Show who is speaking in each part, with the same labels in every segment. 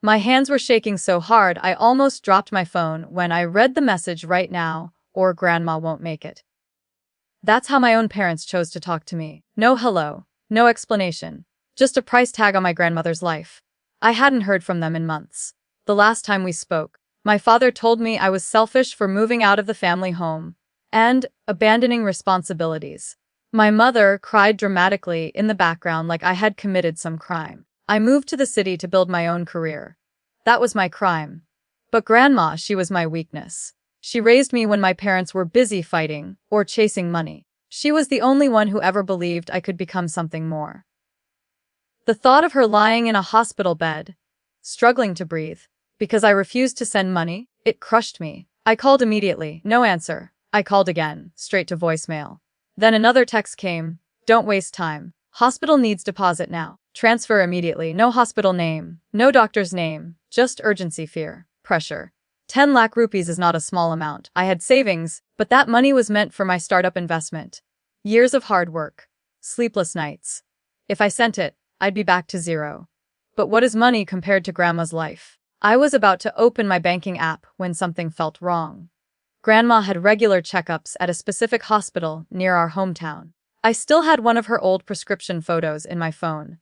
Speaker 1: My hands were shaking so hard I almost dropped my phone when I read the message right now, or Grandma won't make it. That's how my own parents chose to talk to me. No hello, no explanation. Just a price tag on my grandmother's life. I hadn't heard from them in months. The last time we spoke, my father told me I was selfish for moving out of the family home and abandoning responsibilities. My mother cried dramatically in the background like I had committed some crime. I moved to the city to build my own career. That was my crime. But Grandma, she was my weakness. She raised me when my parents were busy fighting or chasing money. She was the only one who ever believed I could become something more. The thought of her lying in a hospital bed, struggling to breathe, because I refused to send money, it crushed me. I called immediately, no answer. I called again, straight to voicemail. Then another text came, don't waste time. Hospital needs deposit now. Transfer immediately, no hospital name, no doctor's name, just urgency fear, pressure. 10 lakh rupees is not a small amount. I had savings, but that money was meant for my startup investment. Years of hard work. Sleepless nights. If I sent it, I'd be back to zero. But what is money compared to Grandma's life? I was about to open my banking app when something felt wrong. Grandma had regular checkups at a specific hospital near our hometown. I still had one of her old prescription photos in my phone.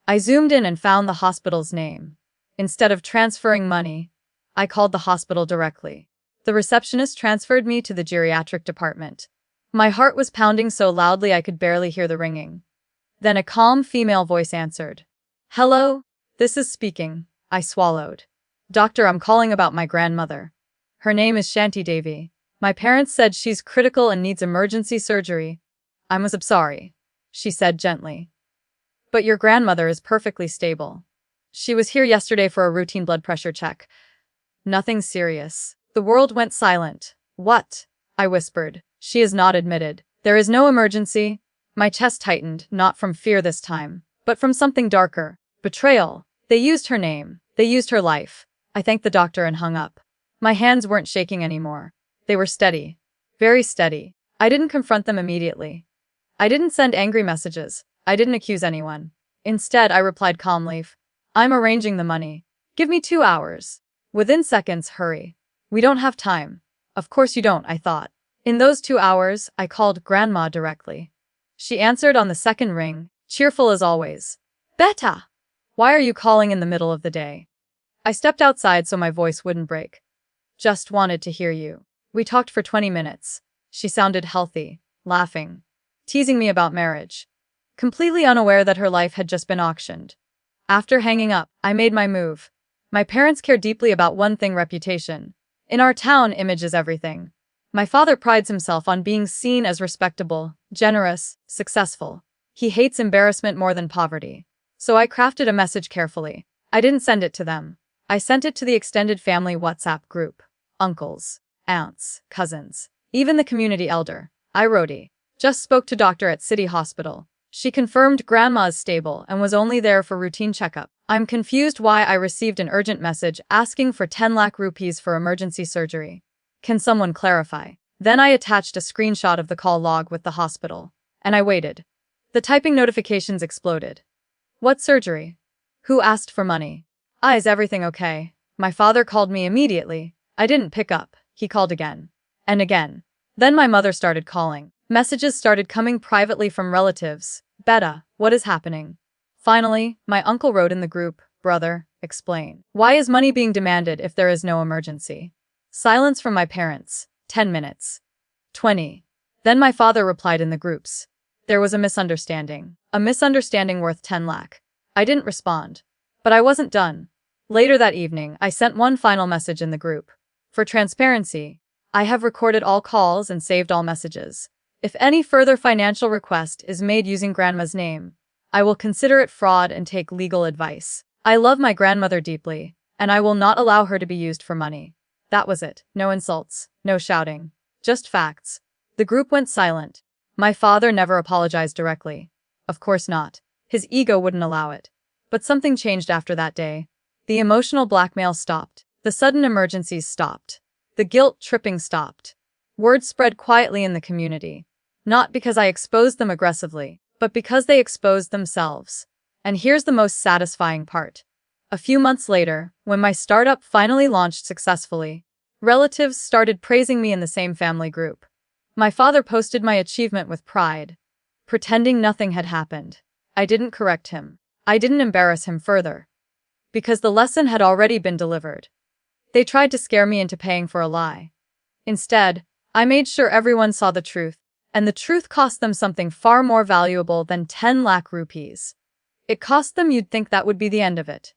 Speaker 1: I zoomed in and found the hospital's name. Instead of transferring money, I called the hospital directly. The receptionist transferred me to the geriatric department. My heart was pounding so loudly I could barely hear the ringing. Then a calm female voice answered. Hello, this is speaking. I swallowed. Doctor, I'm calling about my grandmother. Her name is Shanti Devi. My parents said she's critical and needs emergency surgery. I'm sorry, she said gently. But your grandmother is perfectly stable. She was here yesterday for a routine blood pressure check. Nothing serious. The world went silent. What? I whispered. She is not admitted. There is no emergency. My chest tightened, not from fear this time, but from something darker. Betrayal. They used her name. They used her life. I thanked the doctor and hung up. My hands weren't shaking anymore. They were steady. Very steady. I didn't confront them immediately. I didn't send angry messages. I didn't accuse anyone. Instead, I replied calmly. I'm arranging the money. Give me 2 hours. Within seconds, hurry. We don't have time. Of course you don't, I thought. In those 2 hours, I called Grandma directly. She answered on the second ring, cheerful as always. Beta! Why are you calling in the middle of the day? I stepped outside so my voice wouldn't break. Just wanted to hear you. We talked for 20 minutes. She sounded healthy, laughing, teasing me about marriage, completely unaware that her life had just been auctioned. After hanging up, I made my move. My parents care deeply about one thing: reputation. In our town, image is everything. My father prides himself on being seen as respectable, generous, successful. He hates embarrassment more than poverty. So I crafted a message carefully. I didn't send it to them. I sent it to the extended family WhatsApp group. Uncles, aunts, cousins, even the community elder. I wrote, just spoke to doctor at city hospital. She confirmed Grandma is stable and was only there for routine checkup. I'm confused why I received an urgent message asking for 10 lakh rupees for emergency surgery. Can someone clarify? Then I attached a screenshot of the call log with the hospital. And I waited. The typing notifications exploded. What surgery? Who asked for money? Is everything okay? My father called me immediately. I didn't pick up. He called again. And again. Then my mother started calling. Messages started coming privately from relatives. Beta, what is happening? Finally, my uncle wrote in the group, brother, explain. Why is money being demanded if there is no emergency? Silence from my parents. 10 minutes. 20. Then my father replied in the groups. There was a misunderstanding. A misunderstanding worth 10 lakh. I didn't respond. But I wasn't done. Later that evening, I sent one final message in the group. For transparency, I have recorded all calls and saved all messages. If any further financial request is made using Grandma's name, I will consider it fraud and take legal advice. I love my grandmother deeply, and I will not allow her to be used for money. That was it. No insults, no shouting. Just facts. The group went silent. My father never apologized directly. Of course not. His ego wouldn't allow it. But something changed after that day. The emotional blackmail stopped. The sudden emergencies stopped. The guilt-tripping stopped. Words spread quietly in the community. Not because I exposed them aggressively, but because they exposed themselves. And here's the most satisfying part. A few months later, when my startup finally launched successfully, relatives started praising me in the same family group. My father posted my achievement with pride, pretending nothing had happened. I didn't correct him. I didn't embarrass him further, because the lesson had already been delivered. They tried to scare me into paying for a lie. Instead, I made sure everyone saw the truth, and the truth cost them something far more valuable than 10 lakh rupees. It cost them you'd think that would be the end of it.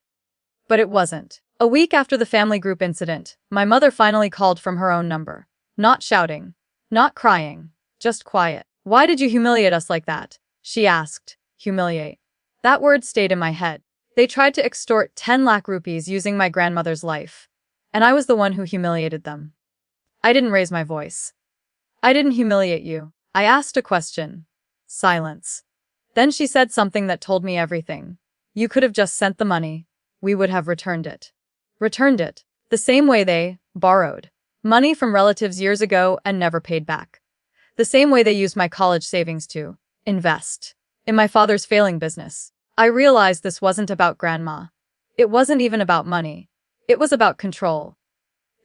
Speaker 1: But it wasn't. A week after the family group incident, my mother finally called from her own number. Not shouting. Not crying. Just quiet. "Why did you humiliate us like that?" she asked. Humiliate. That word stayed in my head. They tried to extort 10 lakh rupees using my grandmother's life. And I was the one who humiliated them. I didn't raise my voice. "I didn't humiliate you. I asked a question." Silence. Then she said something that told me everything. "You could have just sent the money. We would have returned it." Returned it. The same way they borrowed money from relatives years ago and never paid back. The same way they used my college savings to invest in my father's failing business. I realized this wasn't about grandma. It wasn't even about money. It was about control.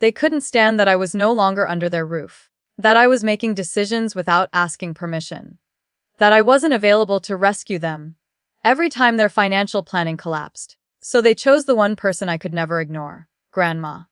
Speaker 1: They couldn't stand that I was no longer under their roof, that I was making decisions without asking permission, that I wasn't available to rescue them every time their financial planning collapsed. So they chose the one person I could never ignore, Grandma.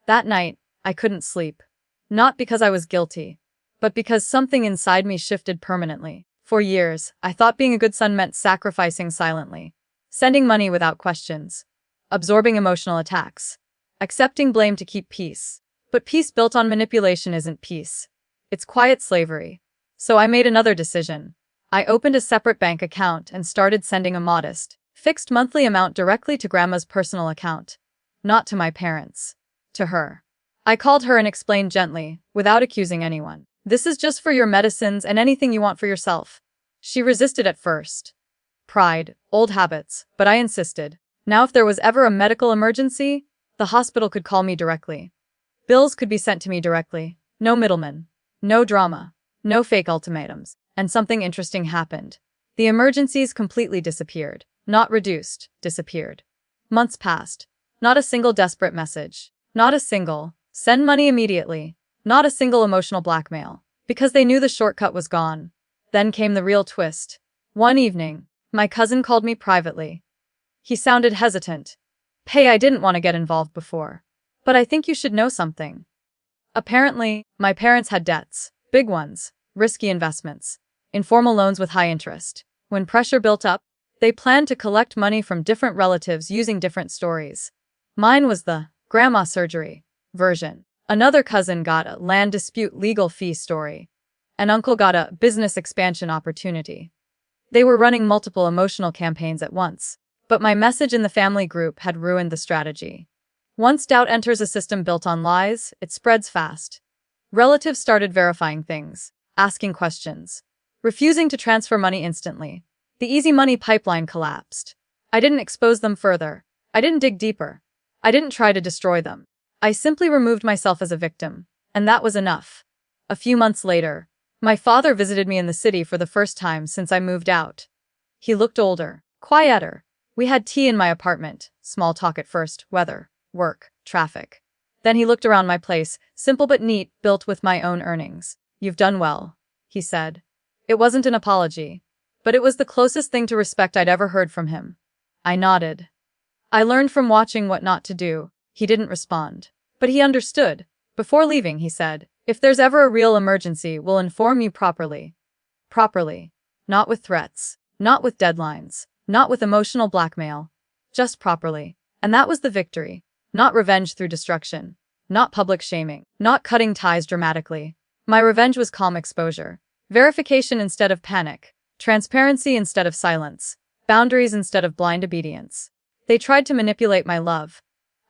Speaker 1: That night, I couldn't sleep. Not because I was guilty, but because something inside me shifted permanently. For years, I thought being a good son meant sacrificing silently, sending money without questions, absorbing emotional attacks, accepting blame to keep peace. But peace built on manipulation isn't peace. It's quiet slavery. So I made another decision. I opened a separate bank account and started sending a modest, fixed monthly amount directly to Grandma's personal account. Not to my parents. To her. I called her and explained gently, without accusing anyone. "This is just for your medicines and anything you want for yourself." She resisted at first. Pride, old habits, but I insisted. Now if there was ever a medical emergency, the hospital could call me directly. Bills could be sent to me directly. No middlemen. No drama. No fake ultimatums. And something interesting happened. The emergencies completely disappeared. Not reduced, disappeared. Months passed. Not a single desperate message. Not a single, "Send money immediately." Not a single emotional blackmail. Because they knew the shortcut was gone. Then came the real twist. One evening, my cousin called me privately. He sounded hesitant. "Hey, I didn't want to get involved before, but I think you should know something." Apparently, my parents had debts. Big ones. Risky investments. Informal loans with high interest. When pressure built up, they planned to collect money from different relatives using different stories. Mine was the grandma surgery version. Another cousin got a land dispute legal fee story. An uncle got a business expansion opportunity. They were running multiple emotional campaigns at once. But my message in the family group had ruined the strategy. Once doubt enters a system built on lies, it spreads fast. Relatives started verifying things, asking questions, refusing to transfer money instantly. The easy money pipeline collapsed. I didn't expose them further. I didn't dig deeper. I didn't try to destroy them. I simply removed myself as a victim, and that was enough. A few months later, my father visited me in the city for the first time since I moved out. He looked older, quieter. We had tea in my apartment, small talk at first, weather, work, traffic. Then he looked around my place, simple but neat, built with my own earnings. "You've done well," he said. It wasn't an apology, but it was the closest thing to respect I'd ever heard from him. I nodded. I learned from watching what not to do. He didn't respond. But he understood. Before leaving, he said, "If there's ever a real emergency, we'll inform you properly." Properly. Not with threats. Not with deadlines. Not with emotional blackmail. Just properly. And that was the victory. Not revenge through destruction. Not public shaming. Not cutting ties dramatically. My revenge was calm exposure. Verification instead of panic. Transparency instead of silence. Boundaries instead of blind obedience. They tried to manipulate my love.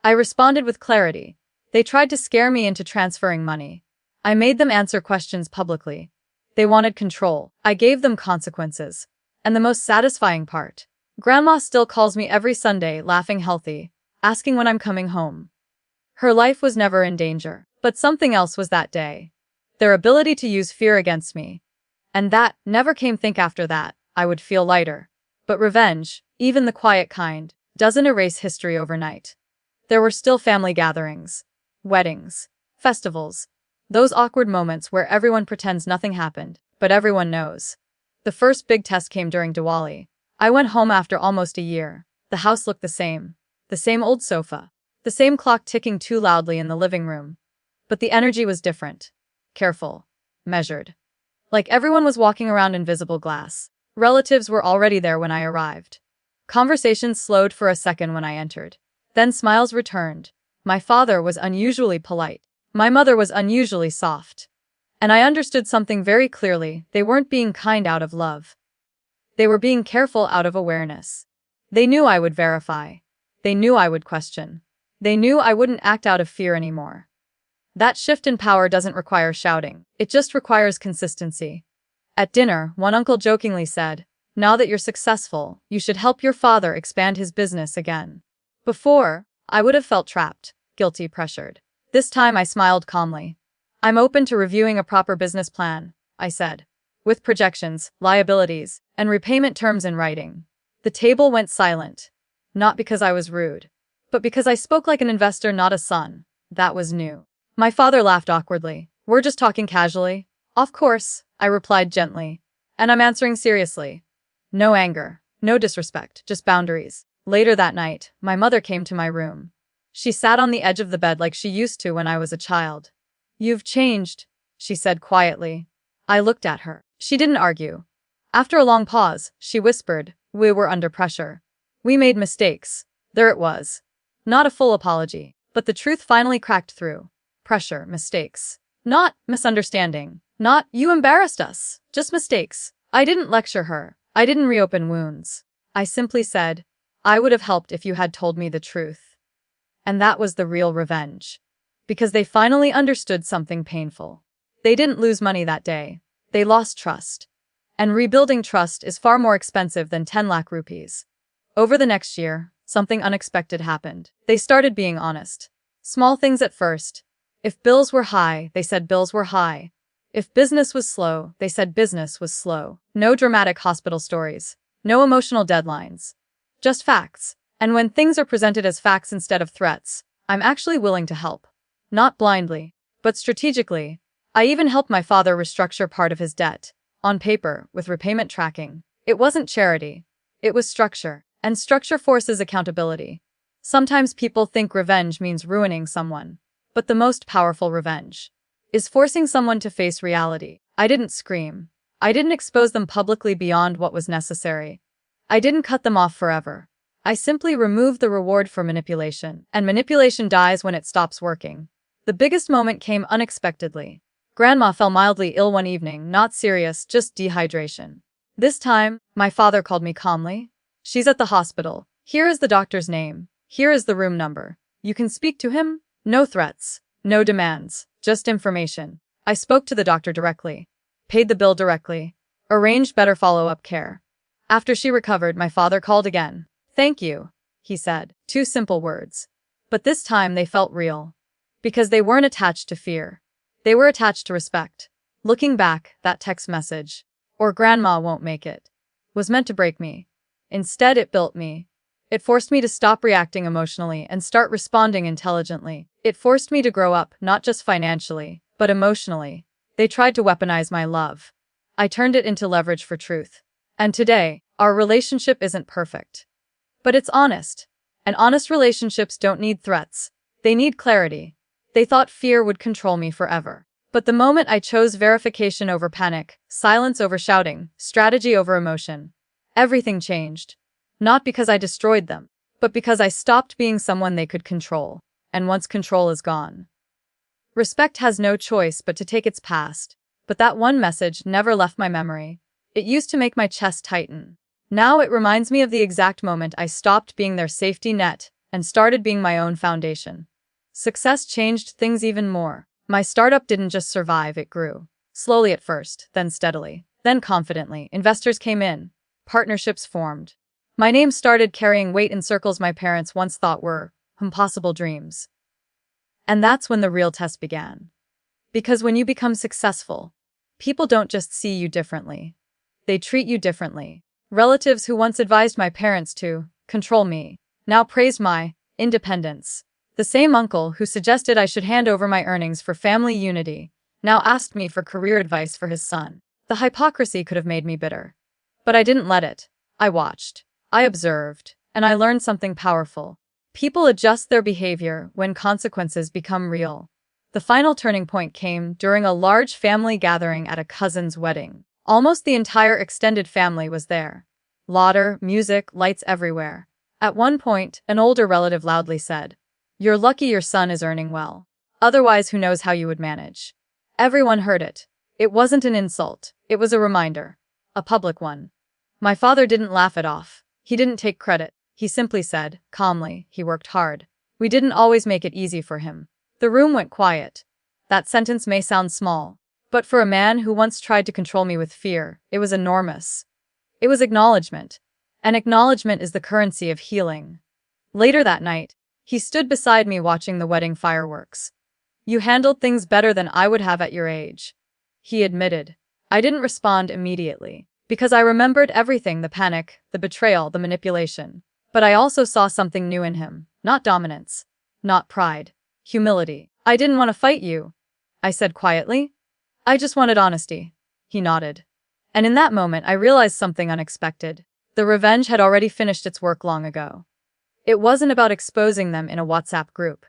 Speaker 1: I responded with clarity. They tried to scare me into transferring money. I made them answer questions publicly. They wanted control. I gave them consequences. And the most satisfying part. Grandma still calls me every Sunday, laughing healthy, asking when I'm coming home. Her life was never in danger. But something else was that day. Their ability to use fear against me. And that never came. Think after that, I would feel lighter. But revenge, even the quiet kind, doesn't erase history overnight. There were still family gatherings, weddings, festivals, those awkward moments where everyone pretends nothing happened, but everyone knows. The first big test came during Diwali. I went home after almost a year. The house looked the same. The same old sofa. The same clock ticking too loudly in the living room. But the energy was different. Careful. Measured. Like everyone was walking around invisible glass. Relatives were already there when I arrived. Conversations slowed for a second when I entered. Then smiles returned. My father was unusually polite. My mother was unusually soft. And I understood something very clearly: they weren't being kind out of love. They were being careful out of awareness. They knew I would verify. They knew I would question. They knew I wouldn't act out of fear anymore. That shift in power doesn't require shouting. It just requires consistency. At dinner, one uncle jokingly said, "Now that you're successful, you should help your father expand his business again." Before, I would have felt trapped, guilty, pressured. This time I smiled calmly. "I'm open to reviewing a proper business plan," I said, "with projections, liabilities, and repayment terms in writing." The table went silent. Not because I was rude, but because I spoke like an investor, not a son. That was new. My father laughed awkwardly. "We're just talking casually." "Of course," I replied gently. "And I'm answering seriously. No anger, no disrespect, just boundaries." Later that night, my mother came to my room. She sat on the edge of the bed like she used to when I was a child. "You've changed," she said quietly. I looked at her. She didn't argue. After a long pause, she whispered, "We were under pressure. We made mistakes." There it was. Not a full apology, but the truth finally cracked through. Pressure, mistakes. Not misunderstanding. Not, "You embarrassed us." Just mistakes. I didn't lecture her. I didn't reopen wounds. I simply said, "I would have helped if you had told me the truth." And that was the real revenge. Because they finally understood something painful. They didn't lose money that day. They lost trust. And rebuilding trust is far more expensive than 10 lakh rupees. Over the next year, something unexpected happened. They started being honest. Small things at first. If bills were high, they said bills were high. If business was slow, they said business was slow. No dramatic hospital stories. No emotional deadlines. Just facts. And when things are presented as facts instead of threats, I'm actually willing to help. Not blindly, but strategically. I even helped my father restructure part of his debt. On paper, with repayment tracking. It wasn't charity. It was structure. And structure forces accountability. Sometimes people think revenge means ruining someone. But the most powerful revenge is forcing someone to face reality. I didn't scream. I didn't expose them publicly beyond what was necessary. I didn't cut them off forever. I simply removed the reward for manipulation. And manipulation dies when it stops working. The biggest moment came unexpectedly. Grandma fell mildly ill one evening, not serious, just dehydration. This time, my father called me calmly. "She's at the hospital. Here is the doctor's name. Here is the room number. You can speak to him." No threats. No demands. Just information. I spoke to the doctor directly. Paid the bill directly. Arranged better follow-up care. After she recovered, my father called again. "Thank you," he said. 2 simple words. But this time they felt real. Because they weren't attached to fear. They were attached to respect. Looking back, that text message, "Or grandma won't make it," was meant to break me. Instead, it built me. It forced me to stop reacting emotionally and start responding intelligently. It forced me to grow up, not just financially, but emotionally. They tried to weaponize my love. I turned it into leverage for truth. And today, our relationship isn't perfect. But it's honest. And honest relationships don't need threats. They need clarity. They thought fear would control me forever. But the moment I chose verification over panic, silence over shouting, strategy over emotion, everything changed. Not because I destroyed them, but because I stopped being someone they could control. And once control is gone, respect has no choice but to take its past. But that one message never left my memory. It used to make my chest tighten. Now it reminds me of the exact moment I stopped being their safety net and started being my own foundation. Success changed things even more. My startup didn't just survive, it grew. Slowly at first, then steadily, then confidently. Investors came in. Partnerships formed. My name started carrying weight in circles my parents once thought were impossible dreams. And that's when the real test began. Because when you become successful, people don't just see you differently. They treat you differently. Relatives who once advised my parents to control me now praised my independence. The same uncle who suggested I should hand over my earnings for family unity now asked me for career advice for his son. The hypocrisy could have made me bitter. But I didn't let it. I watched. I observed. And I learned something powerful. People adjust their behavior when consequences become real. The final turning point came during a large family gathering at a cousin's wedding. Almost the entire extended family was there. Laughter, music, lights everywhere. At one point, an older relative loudly said, "You're lucky your son is earning well. Otherwise, who knows how you would manage." Everyone heard it. It wasn't an insult. It was a reminder. A public one. My father didn't laugh it off. He didn't take credit. He simply said, calmly, he worked hard. We didn't always make it easy for him. The room went quiet. That sentence may sound small, but for a man who once tried to control me with fear, it was enormous. It was acknowledgement. And acknowledgement is the currency of healing. Later that night, he stood beside me watching the wedding fireworks. "You handled things better than I would have at your age," he admitted. I didn't respond immediately, because I remembered everything, the panic, the betrayal, the manipulation. But I also saw something new in him, not dominance, not pride, humility. "I didn't want to fight you," I said quietly. "I just wanted honesty." He nodded. And in that moment I realized something unexpected. The revenge had already finished its work long ago. It wasn't about exposing them in a WhatsApp group.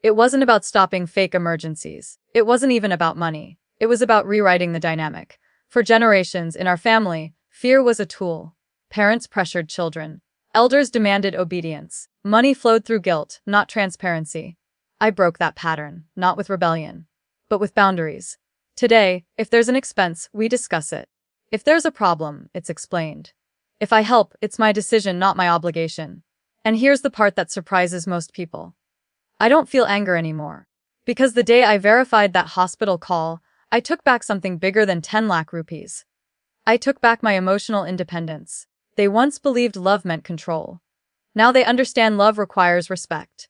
Speaker 1: It wasn't about stopping fake emergencies. It wasn't even about money. It was about rewriting the dynamic. For generations in our family, fear was a tool. Parents pressured children. Elders demanded obedience. Money flowed through guilt, not transparency. I broke that pattern, not with rebellion, but with boundaries. Today, if there's an expense, we discuss it. If there's a problem, it's explained. If I help, it's my decision, not my obligation. And here's the part that surprises most people. I don't feel anger anymore. Because the day I verified that hospital call, I took back something bigger than 10 lakh rupees. I took back my emotional independence. They once believed love meant control. Now they understand love requires respect.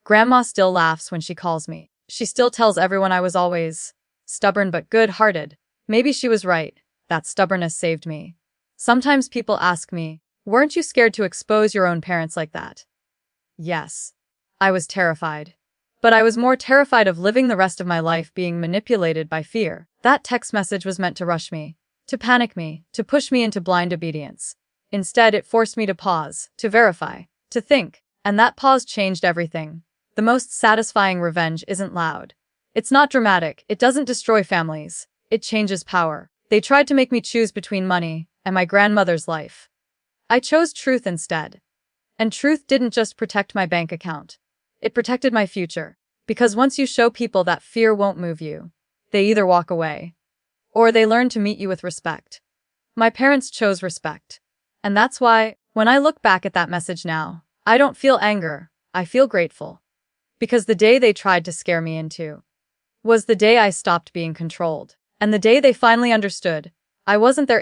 Speaker 1: Grandma still laughs when she calls me. She still tells everyone I was always stubborn but good-hearted. Maybe she was right. That stubbornness saved me. Sometimes people ask me, "Weren't you scared to expose your own parents like that?" Yes. I was terrified. But I was more terrified of living the rest of my life being manipulated by fear. That text message was meant to rush me, to panic me, to push me into blind obedience. Instead, it forced me to pause, to verify, to think. And that pause changed everything. The most satisfying revenge isn't loud. It's not dramatic. It doesn't destroy families. It changes power. They tried to make me choose between money and my grandmother's life. I chose truth instead. And truth didn't just protect my bank account. It protected my future. Because once you show people that fear won't move you, they either walk away or they learn to meet you with respect. My parents chose respect. And that's why, when I look back at that message now, I don't feel anger. I feel grateful. Because the day they tried to scare me into was the day I stopped being controlled. And the day they finally understood I wasn't their